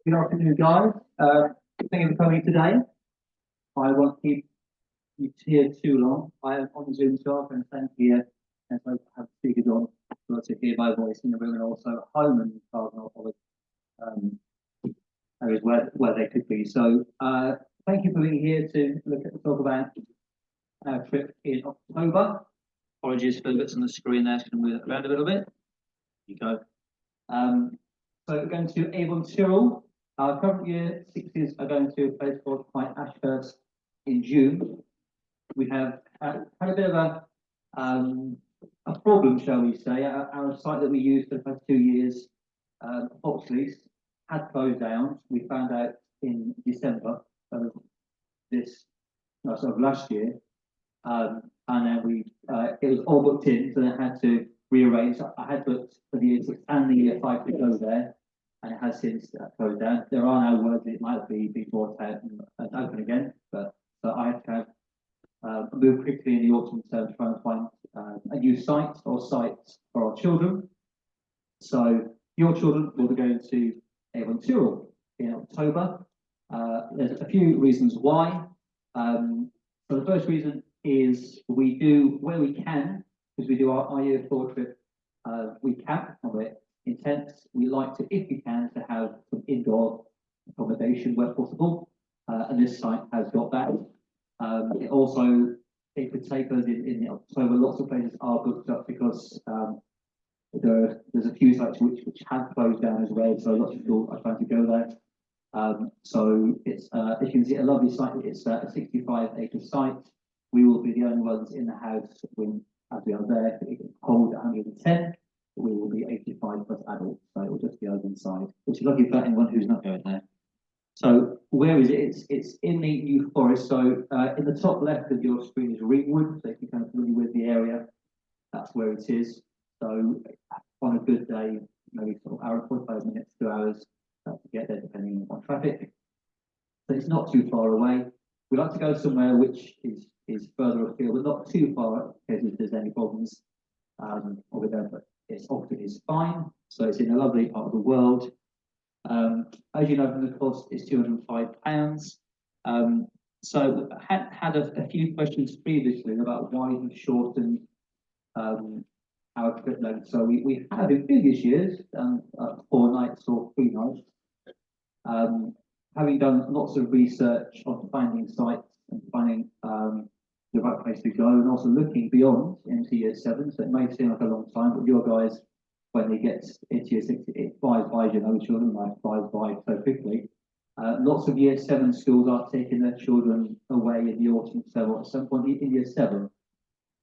Good afternoon, guys. Thank you for coming today. I won't keep you here too long. I am on Zoom, so I can stand here and so I have speakers on so to hear my voice in the room and also home and other um, areas where they could be. So, thank you for being here to talk about our trip in October. Apologies for the bits on the screen there, can move it around a little bit. There you go. So we're going to Avon Tyrrell. Our current year sixes are going to a place called White Ashhurst in June. We have had a bit of a problem, shall we say. Our site that we used for the past 2 years, Foxley's, had closed down. We found out in December of this, no, sort of last year, and then it was all booked in, so I had to rearrange. I had booked for the year 6 and the year 5 to go there, and it has since closed down. There are now words it might be brought out and open again, but I had to have move quickly in the autumn term to try and find a new site or sites for our children. So your children will be going to Avon Tyrrell in October. There's a few reasons why. So the first reason is we do where we can, because we do our year 4 trip, we camp on it in tents. We like to, if we can, to have some indoor accommodation where possible, and this site has got that. It could take us in October. Lots of places are booked up because there's a few sites which have closed down as well. So lots of people are trying to go there. So it's as you can see, a lovely site. It's a 65-acre site. We will be the only ones in the house as we are there. It can hold 110. We will be 85 plus adults, so it will just be us inside, which is lucky for anyone who's not going there. So where is it? It's in the New Forest. So in the top left of your screen is Ringwood. So if you're kind of familiar with the area, that's where it is. So on a good day, maybe sort of hour, 45 minutes, 2 hours to get there, depending on traffic. So it's not too far away. We like to go somewhere which is further afield, but not too far in case there's any problems over there. But it's often is fine. So it's in a lovely part of the world. As you know from the cost, it's £205. So I had a few questions previously about why we've shortened our trip length. So we have in previous years done 4 nights or 3 nights. Having done lots of research on finding sites and finding the right place to go, and also looking beyond into year 7. So it may seem like a long time, but your guys, when they get into year 6, it flies by. You know, children like flies by so quickly. Lots of year 7 schools are taking their children away in the autumn, so at some point in year 7.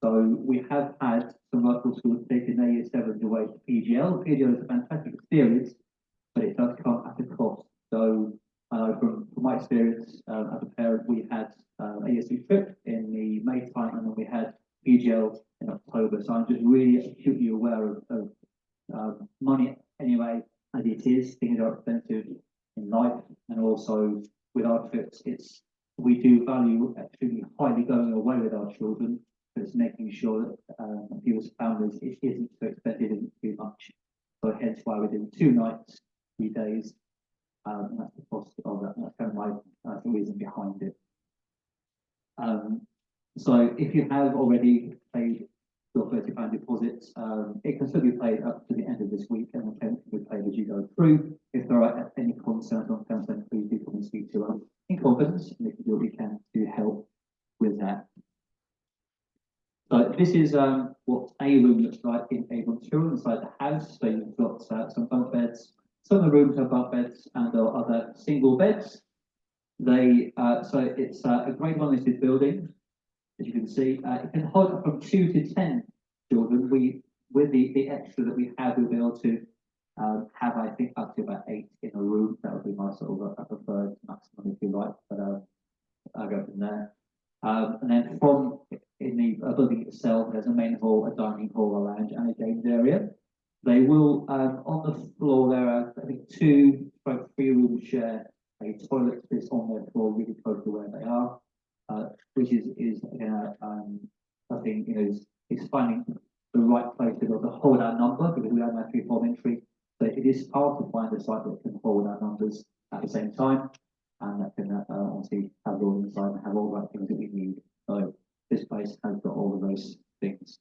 So we have had some local schools taking their year 7s away to PGL. PGL is a fantastic experience, but it does come at a cost. So from my experience as a parent, we had a year 6 trip in the May time, and then we had PGL in October. So I'm just really acutely aware of money anyway, as it is. Things are expensive in life, and also with our trips, we do value extremely highly going away with our children. But it's making sure that people's families it isn't too expensive, isn't too much. So hence why we're doing 2 nights, 3 days. And that's the cost of that. That's kind of my the reason behind it. So if you have already paid your £30 deposit, it can still be paid up to the end of this week, and it can be paid as you go through. If there are any concerns on consent, please do come and speak to us in confidence, and we can do what we can to help with that. So this is what a room looks like in Avon Tyrrell inside the house. So you've got some bunk beds. Some of the rooms have bunk beds, and there are other single beds. So it's a grade 1 listed building, as you can see. It can hold up from 2 to 10 children. With the extra that we have, we'll be able to have, I think, up to about 8 in a room. That would be my sort of a preferred maximum, if you like. But I'll go from there. And then from in the building itself, there's a main hall, a dining hall, a lounge, and a games area. They will on the floor there are, I think, 2 3 rooms share a toilet space on their floor, really close to where they are, which is again I think is finding the right place to go to hold our number, because we have our 3 form entry. So it is hard to find a site that can hold our numbers at the same time, and that can obviously have it all inside and have all the right things that we need. So this place has got all of those things.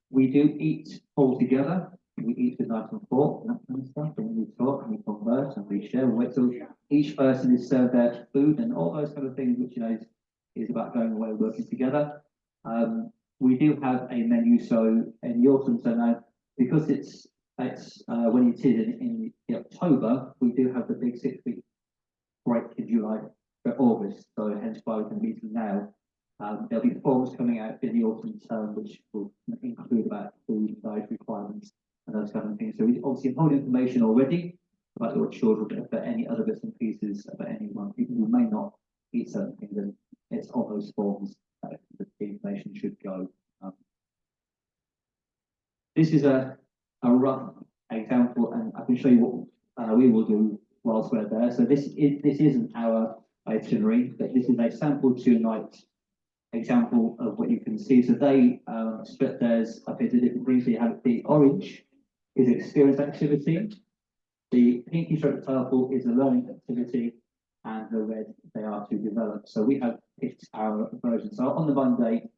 We do eat all together. We eat with knife and fork and that kind of stuff, and we talk and we converse and we share. We wait till each person is served their food and all those kind of things, which is about going away working together. We do have a menu, so in the autumn, so now because it's when it is in October, we do have the big 6 week break in July for August, so hence why we can meet now. There'll be forms coming out in the autumn term, which will include about food and diet requirements and those kind of things. So we obviously hold information already about your children, but if there are any other bits and pieces about anyone, people who may not eat certain things, then it's on those forms that the information should go. This is a rough example, and I can show you what we will do whilst we're there. So this isn't our itinerary, but this is a sample 2-night example of what you can see. So they split theirs up into different groups. So you have the orange is experience activity, the pinky stroke purple is a learning activity, and the red they are to develop. So we have picked our version. So on the Monday,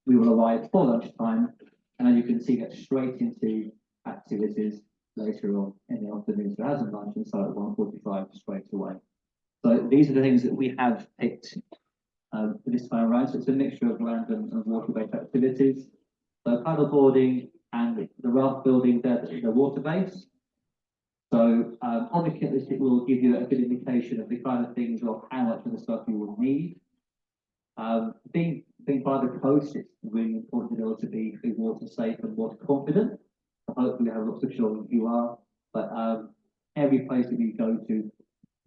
we will arrive for lunchtime, and as you can see, get straight into activities later on in the afternoon. So as a lunch and start at 1:45 straight away. So these are the things that we have picked for this time around. So it's a mixture of land and water-based activities. So paddleboarding and the raft building, they're water-based. So on the kit list, it will give you a good indication of the kind of things of how much of the stuff you will need. Being by the coast, it's really important to be able to be water safe and water confident. So hopefully, have lots of children who are. But every place that we go to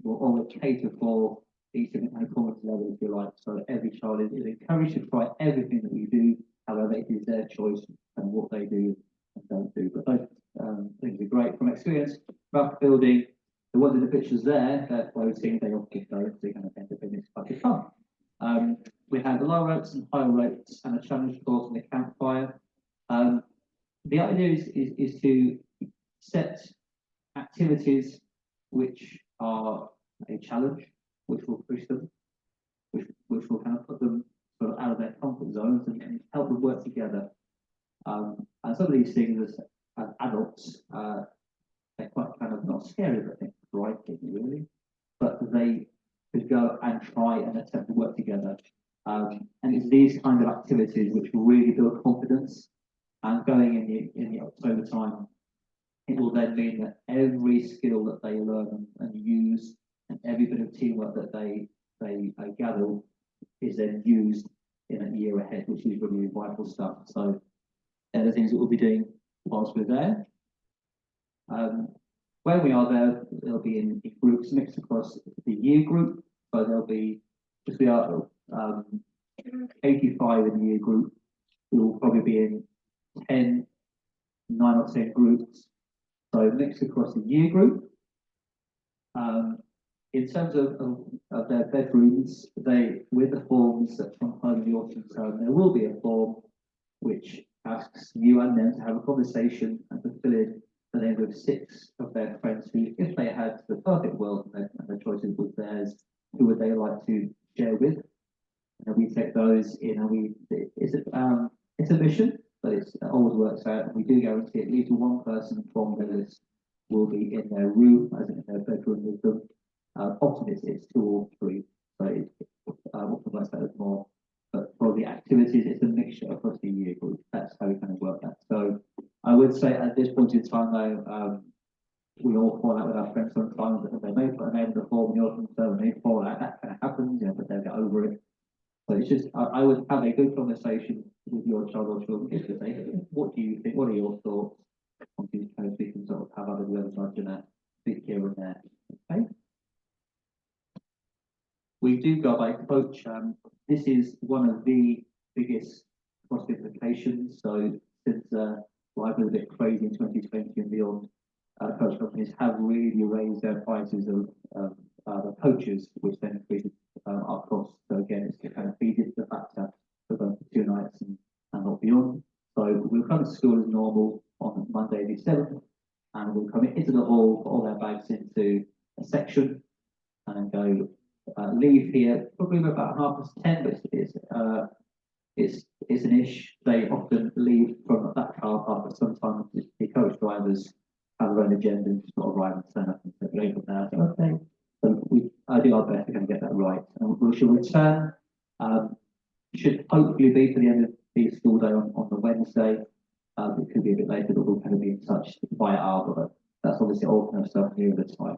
will always cater for each different kind of confidence level, if you like. So every child is encouraged to try everything that we do. However, it is their choice and what they do and don't do. But those things are great from experience. Raft building, the ones in the pictures there, they're floating, they often go, so they kind of end up in this quite of fun. We have low ropes and high ropes and a challenge course and a campfire. The idea is to set activities which are a challenge, which will push them, which will kind of put them sort of out of their comfort zones and help them work together. And some of these things as adults, they're quite kind of not scary, but I think frightening really. But they could go and try and attempt to work together. And it's these kind of activities which will really build confidence. And going in the October time, it will then mean that every skill that they learn and use, and every bit of teamwork that they gather, is then used in a year ahead, which is really vital stuff. So they're the things that we'll be doing whilst we're there. When we are there, they'll be in groups mixed across the year group. So there'll be, because we are 85 in the year group, we will probably be in 9 or 10 groups. So mixed across the year group. In terms of their bedrooms, with the forms that from home in the autumn term, there will be a form which asks you and them to have a conversation and to fill in the name of 6 of their friends who, if they had the perfect world and their choices was theirs, who would they like to share with? And we take those in, and it's a mission, but it always works out. And we do guarantee at least one person from the list will be in their room, as in their bedroom with them. Often it's 2 or 3, so often works out more. But for the activities, it's a mixture across the year group. That's how we kind of work that. So I would say at this point in time, though, we all fall out with our friends sometimes. They may put a name in the form, and often so when they fall out, that kind of happens, but they'll get over it. So it's just, I would have a good conversation with your child or children just to say, what do you think? What are your thoughts? On these kind of things, sort of have other the other side and bit here and there. Okay. We do go by coach. This is one of the biggest cost implications. So since life was a bit crazy in 2020 and beyond, coach companies have really raised their prices of the coaches, which then increases our costs. So again, it's to kind of feed into the factor for going for 2 nights and not beyond. So we'll come to school as normal on Monday the 7th, and we'll come into the hall, put all their bags into section and go leave here probably about 10:30, but it's an ish. They often leave from that car park, but sometimes the coach drivers have their own agenda and just not arrive and stand up and say, "Leave from there." So, okay. So I do our best to kind of get that right. And we shall return. Should hopefully be for the end of the school day on the Wednesday. It could be a bit later, but we'll kind of be in touch via Arbor. But that's obviously all kind of stuff near the time.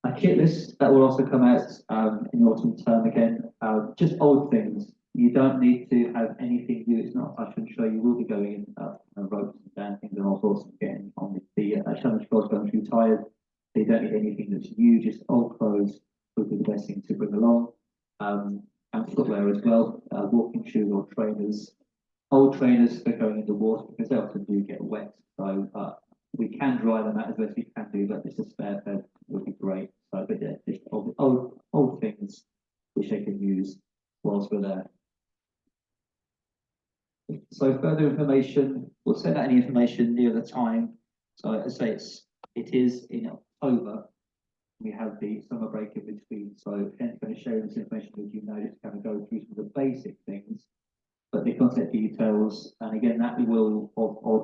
A kit list that will also come out in the autumn term again. Just old things. You don't need to have anything new. It's not a fashion show. You will be going in ropes and dancing and all sorts of getting on the challenge course going through tired. So you don't need anything that's new. Just old clothes would be the best thing to bring along. And footwear as well. Walking shoes or trainers. Old trainers for going in the water because they often do get wet. So we can dry them out as best we can do, but just a spare pair would be great. So, but yeah, just old things which they can use whilst we're there. So further information, we'll send out any information near the time. So as I say, it is in October. We have the summer break in between. So Ken's going to share this information with you now, just kind of go through some of the basic things, but the contact details, and again, that will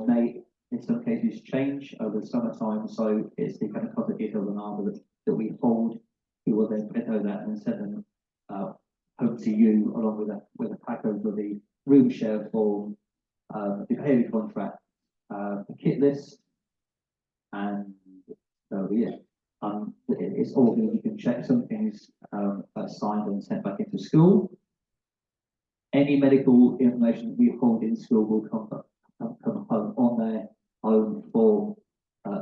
may in some cases change over the summertime. So it's the kind of contact details on Arbor that we hold. We will then print those out and send them home to you along with a pack over the room share form, the behaviour contract, the kit list, and so yeah. It's all things you can check. Some things signed and sent back into school. Any medical information that we hold in school will come home on their own form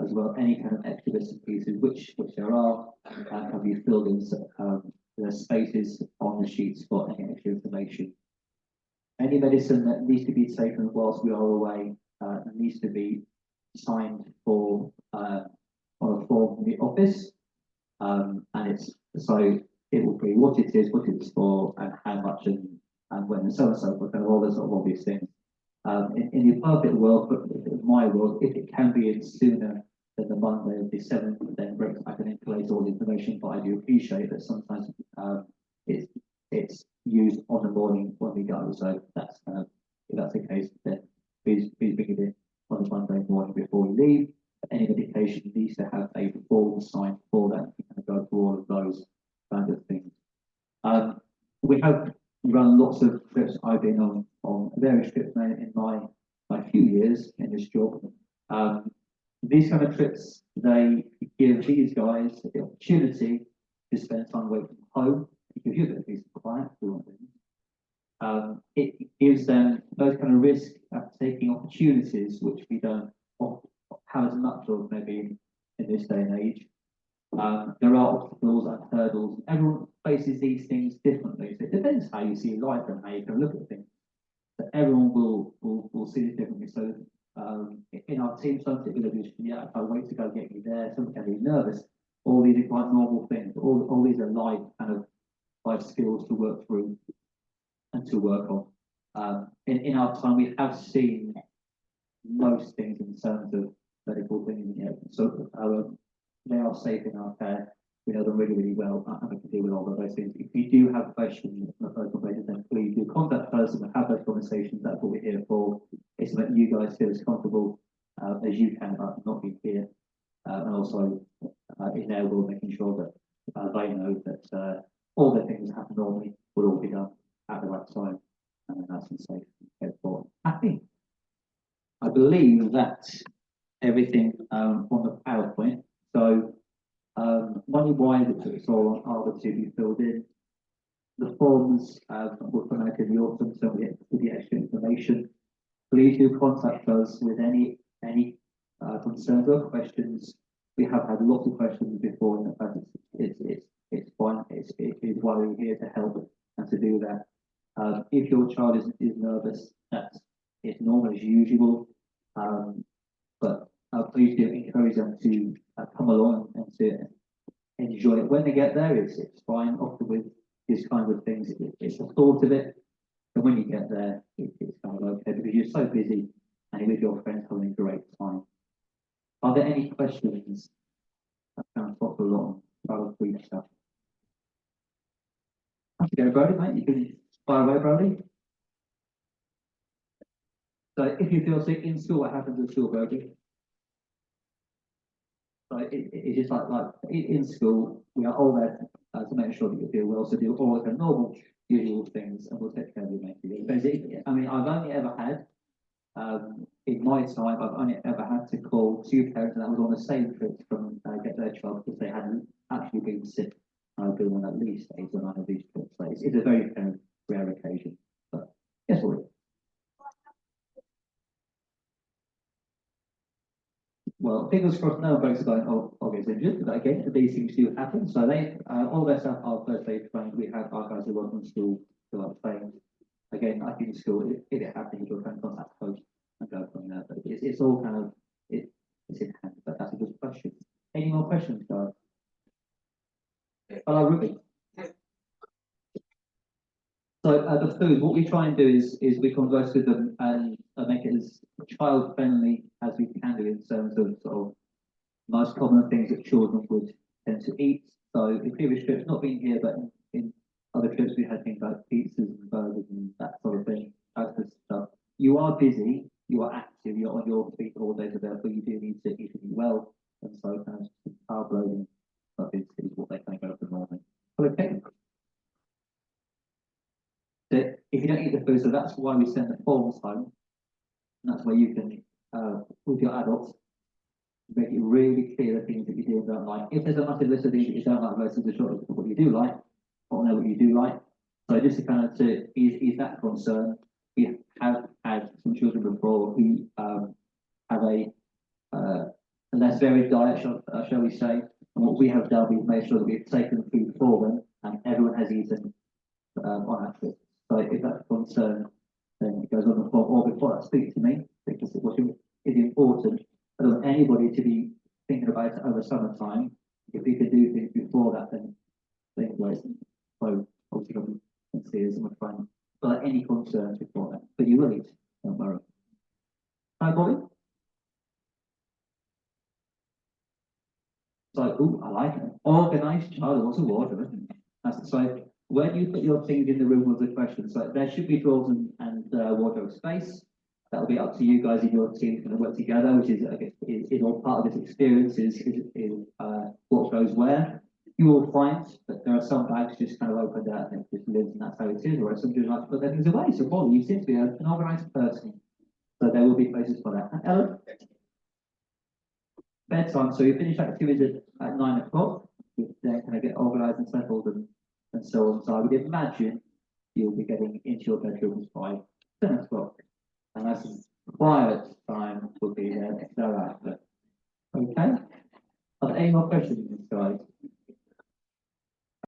as well. Any kind of extra bits and pieces, which there are, can be filled in the spaces on the sheets for any extra information. Any medicine that needs to be taken whilst we are away needs to be signed for on a form from the office, and it's so it will be what it is, what it's for, and how much, and when, and so forth, and all those sort of obvious things. In the perfect world, but in my world, if it can be in sooner than the Monday of the 7th, then great, I can collate all the information. But I do appreciate that sometimes it's used on the morning when we go. So that's kind of, if that's the case, then please bring it in on the Monday morning before we leave. Any medication needs to have a form signed for that. You kind of go through all of those kind of things. We have run lots of trips. I've been on various trips now in my few years in this job. These kind of trips, they give these guys the opportunity to spend time away from home. It gives you a bit of peace and quiet. It gives them those kind of risk at taking opportunities which we don't have as much of maybe in this day and age. There are obstacles and hurdles. Everyone faces these things differently. So it depends how you see life and how you can look at things. But everyone will see it differently. So in our team, some people are just, yeah, I can't wait to go get me there. Some can be nervous. All these are quite normal things. All these are life skills to work through and to work on. In our time, we have seen most things in terms of medical things. So they are safe in our care. We know them really, really well, and we can deal with all of those things. If you do have questions on a personal basis, then please do contact us and have those conversations. That's what we're here for. It's to make you guys feel as comfortable as you can about not being here, and also in their world, making sure that they know that all the things that happen normally will all be done at the right time, and nice and safe and cared for. Happy. I believe that's everything on the PowerPoint. So money-wise, it's all on Arbor to be filled in. The forms will come out in the autumn, so we get the extra information. Please do contact us with any concerns or questions. We have had lots of questions before, and in fact, it's fine. It is why we're here to help and to do that. If your child is nervous, it's normal as usual. But please do encourage them to come along and to enjoy it. When they get there, it's fine. Often with these kinds of things, it's the thought of it. And when you get there, it's kind of okay because you're so busy and you're with your friends having a great time. Are there any questions? That sounds awful long. I'll read stuff. Go, Brody, mate. You can fire away, Brody. So if you feel sick in school, what happens at school, Brody? So it's just like in school, we are all there to make sure that you feel well. So do all the normal, usual things, and we'll take care of you, mate. Basically, I mean, I've only ever had, in my time, I've only ever had to call two parents, and that was on the same trip from get their child because they hadn't actually been sick. I've been on at least 8 or 9 of these trips. So it's a very rare occasion. But guess what? Well, fingers crossed, no one breaks going, oh, gets injured. But again, these things do happen. So they, all their staff are first aid trained. We have our guys who work on school who are trained. Again, I think in school, if it happens, you'll try and contact the coach and go from there. But it's all kind of, it's in hand. But that's a good question. Any more questions, guys? Hello, Ruby. So the food, what we try and do is we converse with them and make it as child friendly as we can do in terms of sort of most common things that children would tend to eat. So in previous trips, not being here, but in other trips, we had things like pizzas and burgers and that sort of thing, that sort of stuff. You are busy, you are active, you're on your feet all day, so therefore you do need to eat well. And so kind of carb loading stuff is what they kind of go for normally. Okay. That if you don't eat the food, so that's why we send the forms home. And that's where you can, with your adults, make it really clear the things that you do and don't like. If there's a massive list of things that you don't like versus a short list of what you do like, or know what you do like. So just to kind of to ease that concern, we have had some children before who have a less varied diet, shall we say. And what we have done, we've made sure that we've taken food for them and everyone has eaten on our trip. So if that's a concern, then it goes on the form or before that speak to me, because what is important. I don't want anybody to be thinking about it over summertime. If we could do things before that, then anyway, so obviously come and see us and we'll try and but any concerns before that. But you will eat, don't worry. Hi, Bobby. So, I like it. Organised child wants a water, isn't it? That's so when you put your things in the room with the questions, so there should be drawers and wardrobe space. That'll be up to you guys if your team can work together, which is I guess is all part of this experience is what goes where. You will find that there are some bags just kind of opened out and it just lives and that's how it is, or some just like to put their things away. So Molly, you seem to be an organised person. So there will be places for that. Ellen? Bedtime. So you finish activities at 9 o'clock. You then kind of get organised and settled and so on. So I would imagine you'll be getting into your bedrooms by 10 o'clock. And that's quiet time will be there thereafter. Okay? Are there any more questions, guys?